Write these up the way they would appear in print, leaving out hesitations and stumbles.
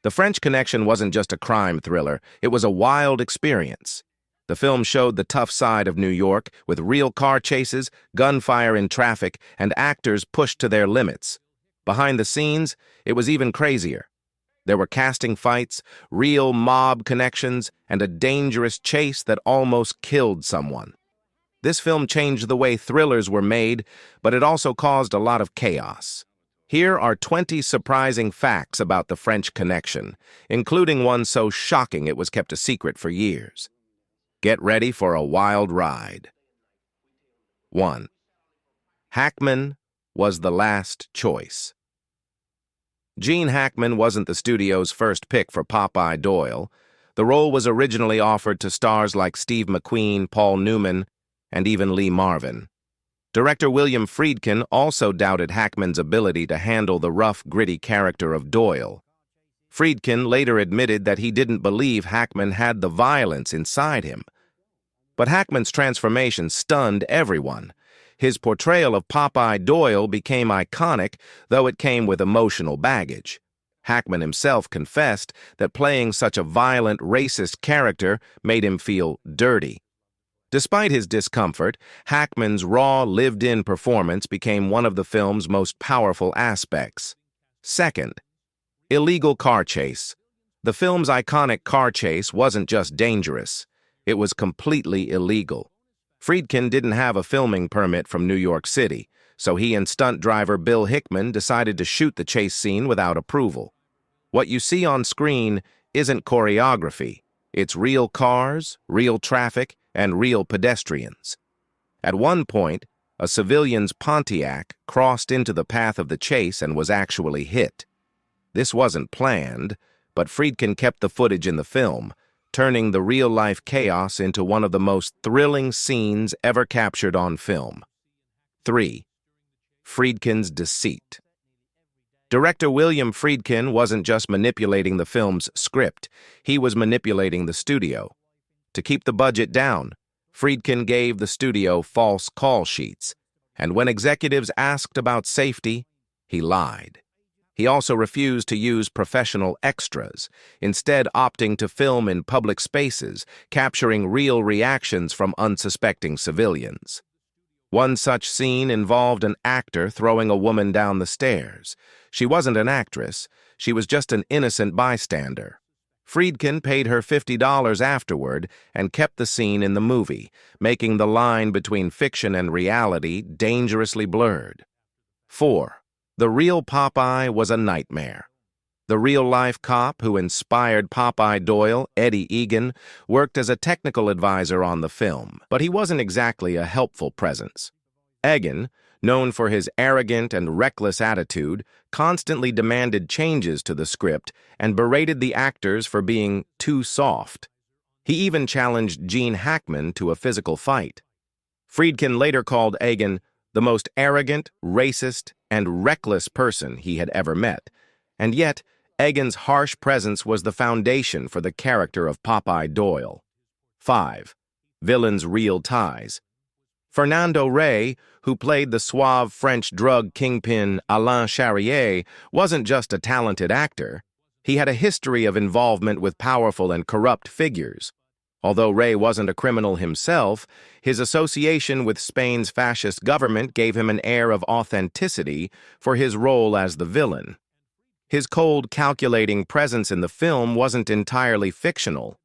The French Connection wasn't just a crime thriller, it was a wild experience. The film showed the tough side of New York, with real car chases, gunfire in traffic, and actors pushed to their limits. Behind the scenes, it was even crazier. There were casting fights, real mob connections, and a dangerous chase that almost killed someone. This film changed the way thrillers were made, but it also caused a lot of chaos. Here are 20 surprising facts about the French Connection, including one so shocking it was kept a secret for years. Get ready for a wild ride. 1. Hackman was the last choice. Gene Hackman wasn't the studio's first pick for Popeye Doyle. The role was originally offered to stars like Steve McQueen, Paul Newman, and even Lee Marvin. Director William Friedkin also doubted Hackman's ability to handle the rough, gritty character of Doyle. Friedkin later admitted that he didn't believe Hackman had the violence inside him. But Hackman's transformation stunned everyone. His portrayal of Popeye Doyle became iconic, though it came with emotional baggage. Hackman himself confessed that playing such a violent, racist character made him feel dirty. Despite his discomfort, Hackman's raw, lived-in performance became one of the film's most powerful aspects. 2. Illegal car chase. The film's iconic car chase wasn't just dangerous, it was completely illegal. Friedkin didn't have a filming permit from New York City, so he and stunt driver Bill Hickman decided to shoot the chase scene without approval. What you see on screen isn't choreography. It's real cars, real traffic, and real pedestrians. At one point, a civilian's Pontiac crossed into the path of the chase and was actually hit. This wasn't planned, but Friedkin kept the footage in the film, turning the real-life chaos into one of the most thrilling scenes ever captured on film. 3. Friedkin's deceit. Director William Friedkin wasn't just manipulating the film's script, he was manipulating the studio. To keep the budget down, Friedkin gave the studio false call sheets, and when executives asked about safety, he lied. He also refused to use professional extras, instead opting to film in public spaces, capturing real reactions from unsuspecting civilians. One such scene involved an actor throwing a woman down the stairs. She wasn't an actress, she was just an innocent bystander. Friedkin paid her $50 afterward and kept the scene in the movie, making the line between fiction and reality dangerously blurred. 4. The real Popeye was a nightmare. The real-life cop who inspired Popeye Doyle, Eddie Egan, worked as a technical advisor on the film, but he wasn't exactly a helpful presence. Egan, known for his arrogant and reckless attitude, constantly demanded changes to the script and berated the actors for being too soft. He even challenged Gene Hackman to a physical fight. Friedkin later called Egan the most arrogant, racist, and reckless person he had ever met, and yet Egan's harsh presence was the foundation for the character of Popeye Doyle. 5. Villain's real ties. Fernando Rey, who played the suave French drug kingpin Alain Charrier, wasn't just a talented actor. He had a history of involvement with powerful and corrupt figures. Although Rey wasn't a criminal himself, his association with Spain's fascist government gave him an air of authenticity for his role as the villain. His cold, calculating presence in the film wasn't entirely fictional.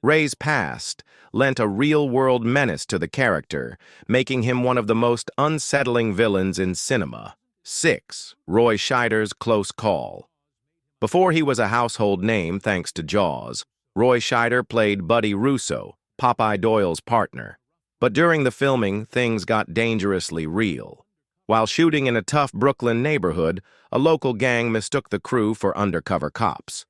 Rey's past lent a real-world menace to the character, making him one of the most unsettling villains in cinema. 6. Roy Scheider's close call. Before he was a household name thanks to Jaws, Roy Scheider played Buddy Russo, Popeye Doyle's partner. But during the filming, things got dangerously real. While shooting in a tough Brooklyn neighborhood, a local gang mistook the crew for undercover cops.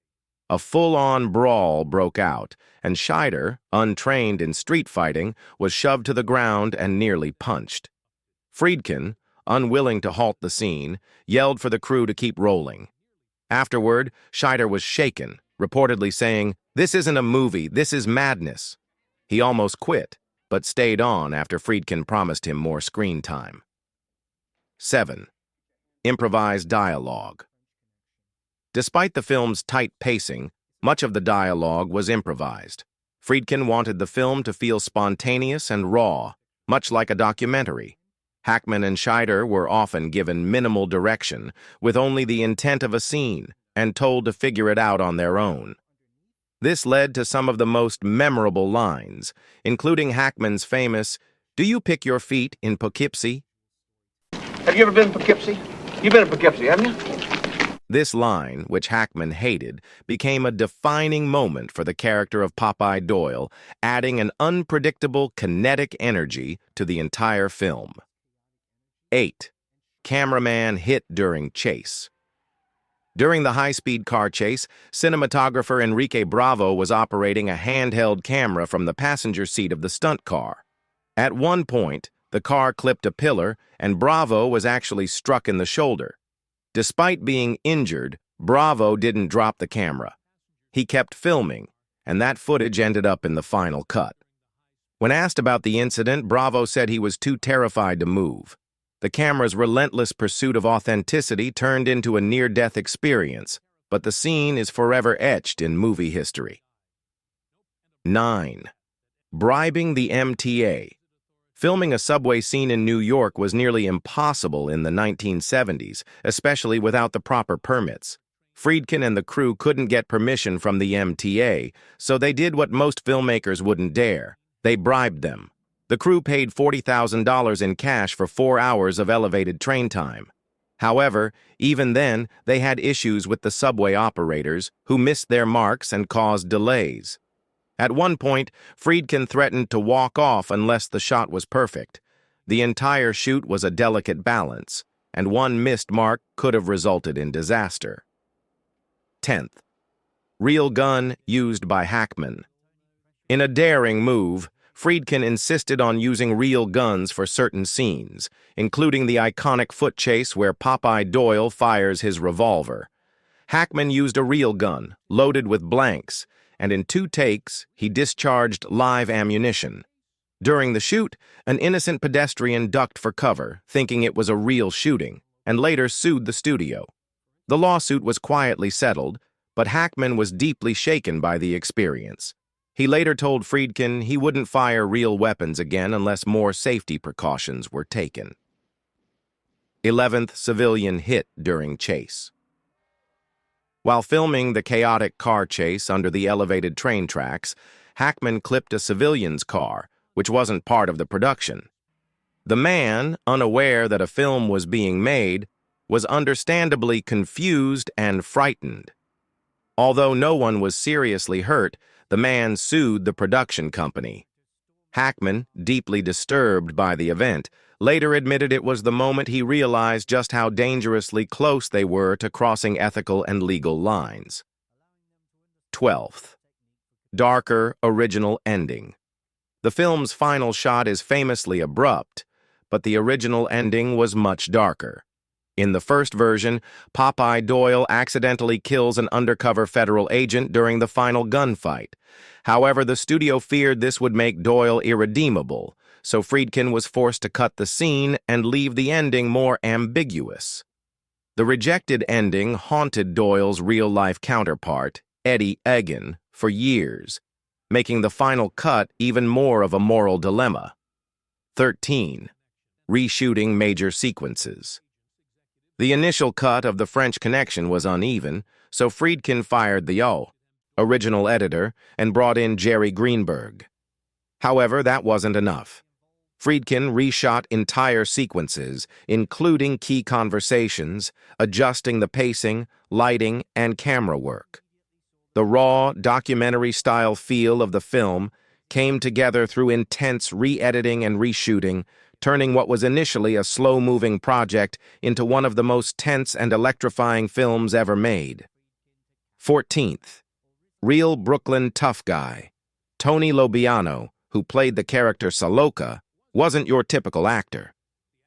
A full-on brawl broke out, and Scheider, untrained in street fighting, was shoved to the ground and nearly punched. Friedkin, unwilling to halt the scene, yelled for the crew to keep rolling. Afterward, Scheider was shaken, reportedly saying, "This isn't a movie, this is madness." He almost quit, but stayed on after Friedkin promised him more screen time. 7. Improvised dialogue. Despite the film's tight pacing, much of the dialogue was improvised. Friedkin wanted the film to feel spontaneous and raw, much like a documentary. Hackman and Scheider were often given minimal direction, with only the intent of a scene, and told to figure it out on their own. This led to some of the most memorable lines, including Hackman's famous, "Do you pick your feet in Poughkeepsie?" Have you ever been in Poughkeepsie? You've been in Poughkeepsie, haven't you? This line, which Hackman hated, became a defining moment for the character of Popeye Doyle, adding an unpredictable kinetic energy to the entire film. 8. Cameraman hit during chase. During the high-speed car chase, cinematographer Enrique Bravo was operating a handheld camera from the passenger seat of the stunt car. At one point, the car clipped a pillar, and Bravo was actually struck in the shoulder. Despite being injured, Bravo didn't drop the camera. He kept filming, and that footage ended up in the final cut. When asked about the incident, Bravo said he was too terrified to move. The camera's relentless pursuit of authenticity turned into a near-death experience, but the scene is forever etched in movie history. 9. Bribing the MTA. Filming a subway scene in New York was nearly impossible in the 1970s, especially without the proper permits. Friedkin and the crew couldn't get permission from the MTA, so they did what most filmmakers wouldn't dare. They bribed them. The crew paid $40,000 in cash for 4 hours of elevated train time. However, even then, they had issues with the subway operators, who missed their marks and caused delays. At one point, Friedkin threatened to walk off unless the shot was perfect. The entire shoot was a delicate balance, and one missed mark could have resulted in disaster. 10th. Real gun used by Hackman. In a daring move, Friedkin insisted on using real guns for certain scenes, including the iconic foot chase where Popeye Doyle fires his revolver. Hackman used a real gun, loaded with blanks, and in 2 takes, he discharged live ammunition. During the shoot, an innocent pedestrian ducked for cover, thinking it was a real shooting, and later sued the studio. The lawsuit was quietly settled, but Hackman was deeply shaken by the experience. He later told Friedkin he wouldn't fire real weapons again unless more safety precautions were taken. 11th civilian hit during chase. While filming the chaotic car chase under the elevated train tracks, Hackman clipped a civilian's car, which wasn't part of the production. The man, unaware that a film was being made, was understandably confused and frightened. Although no one was seriously hurt, the man sued the production company. Hackman, deeply disturbed by the event, later admitted it was the moment he realized just how dangerously close they were to crossing ethical and legal lines. 12th. Darker original ending. The film's final shot is famously abrupt, but the original ending was much darker. In the first version, Popeye Doyle accidentally kills an undercover federal agent during the final gunfight. However, the studio feared this would make Doyle irredeemable, so Friedkin was forced to cut the scene and leave the ending more ambiguous. The rejected ending haunted Doyle's real-life counterpart, Eddie Egan, for years, making the final cut even more of a moral dilemma. 13. Reshooting major sequences. The initial cut of The French Connection was uneven, so Friedkin fired the original editor and brought in Jerry Greenberg. However, that wasn't enough. Friedkin reshot entire sequences, including key conversations, adjusting the pacing, lighting, and camera work. The raw, documentary-style feel of the film came together through intense re-editing and reshooting, turning what was initially a slow-moving project into one of the most tense and electrifying films ever made. 14th. Real Brooklyn tough guy. Tony Lobiano, who played the character Saloka, wasn't your typical actor.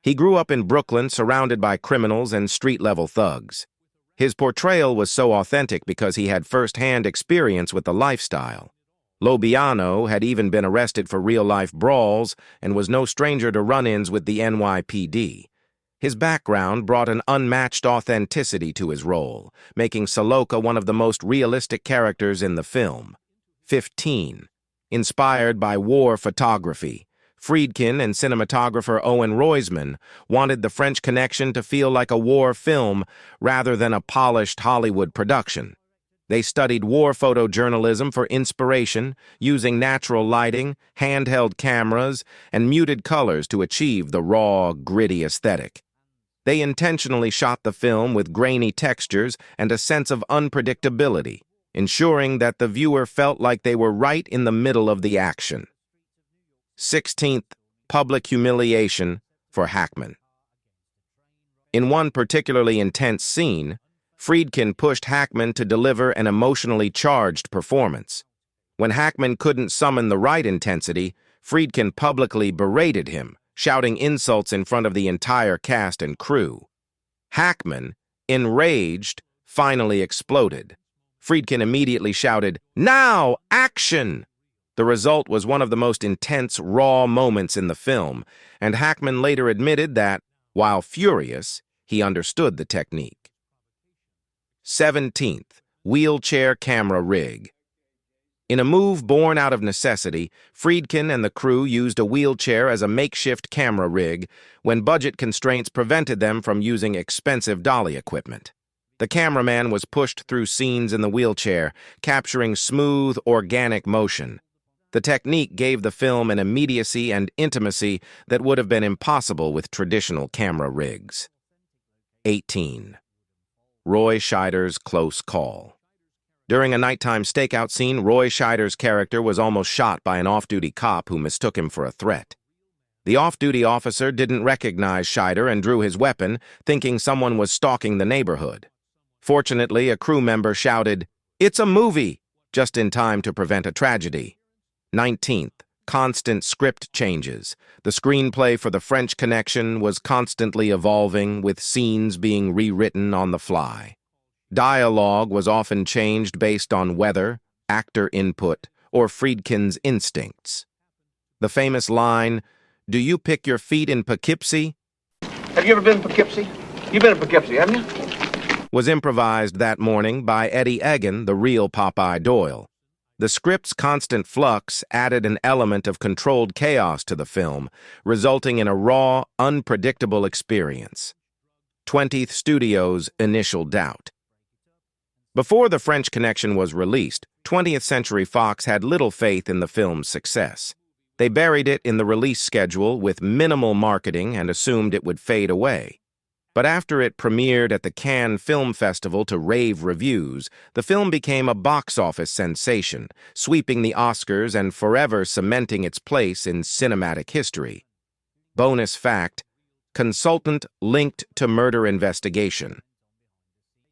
He grew up in Brooklyn surrounded by criminals and street-level thugs. His portrayal was so authentic because he had first-hand experience with the lifestyle. Lobiano had even been arrested for real-life brawls and was no stranger to run-ins with the NYPD. His background brought an unmatched authenticity to his role, making Saloka one of the most realistic characters in the film. 15. Inspired by war photography, Friedkin and cinematographer Owen Roizman wanted The French Connection to feel like a war film rather than a polished Hollywood production. They studied war photojournalism for inspiration, using natural lighting, handheld cameras, and muted colors to achieve the raw, gritty aesthetic. They intentionally shot the film with grainy textures and a sense of unpredictability, ensuring that the viewer felt like they were right in the middle of the action. 16th, public humiliation for Hackman. In one particularly intense scene, Friedkin pushed Hackman to deliver an emotionally charged performance. When Hackman couldn't summon the right intensity, Friedkin publicly berated him, shouting insults in front of the entire cast and crew. Hackman, enraged, finally exploded. Friedkin immediately shouted, "Now, action!" The result was one of the most intense, raw moments in the film, and Hackman later admitted that, while furious, he understood the technique. 17th, wheelchair camera rig. In a move born out of necessity, Friedkin and the crew used a wheelchair as a makeshift camera rig when budget constraints prevented them from using expensive dolly equipment. The cameraman was pushed through scenes in the wheelchair, capturing smooth, organic motion. The technique gave the film an immediacy and intimacy that would have been impossible with traditional camera rigs. 18. Roy Scheider's close call. During a nighttime stakeout scene, Roy Scheider's character was almost shot by an off-duty cop who mistook him for a threat. The off-duty officer didn't recognize Scheider and drew his weapon, thinking someone was stalking the neighborhood. Fortunately, a crew member shouted, "It's a movie!" just in time to prevent a tragedy. 19th, constant script changes. The screenplay for The French Connection was constantly evolving, with scenes being rewritten on the fly. Dialogue was often changed based on weather, actor input, or Friedkin's instincts. The famous line, "Do you pick your feet in Poughkeepsie?" Have you ever been to Poughkeepsie? You've been to Poughkeepsie, haven't you? Was improvised that morning by Eddie Egan, the real Popeye Doyle. The script's constant flux added an element of controlled chaos to the film, resulting in a raw, unpredictable experience. 20th Studios' initial doubt. Before The French Connection was released, 20th Century Fox had little faith in the film's success. They buried it in the release schedule with minimal marketing and assumed it would fade away. But after it premiered at the Cannes Film Festival to rave reviews, the film became a box office sensation, sweeping the Oscars and forever cementing its place in cinematic history. Bonus fact, consultant linked to murder investigation.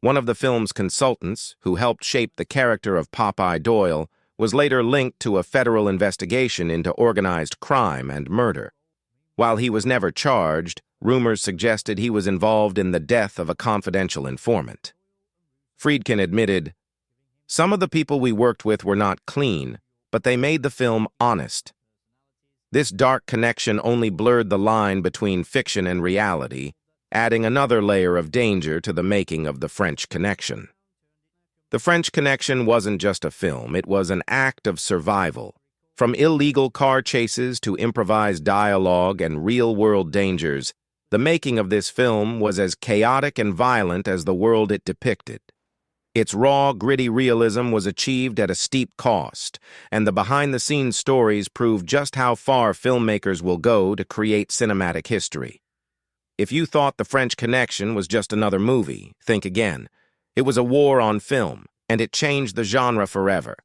One of the film's consultants, who helped shape the character of Popeye Doyle, was later linked to a federal investigation into organized crime and murder. While he was never charged, rumors suggested he was involved in the death of a confidential informant. Friedkin admitted, "Some of the people we worked with were not clean, but they made the film honest." This dark connection only blurred the line between fiction and reality, adding another layer of danger to the making of The French Connection. The French Connection wasn't just a film, it was an act of survival. From illegal car chases to improvised dialogue and real-world dangers, the making of this film was as chaotic and violent as the world it depicted. Its raw, gritty realism was achieved at a steep cost, and the behind-the-scenes stories prove just how far filmmakers will go to create cinematic history. If you thought The French Connection was just another movie, think again. It was a war on film, and it changed the genre forever.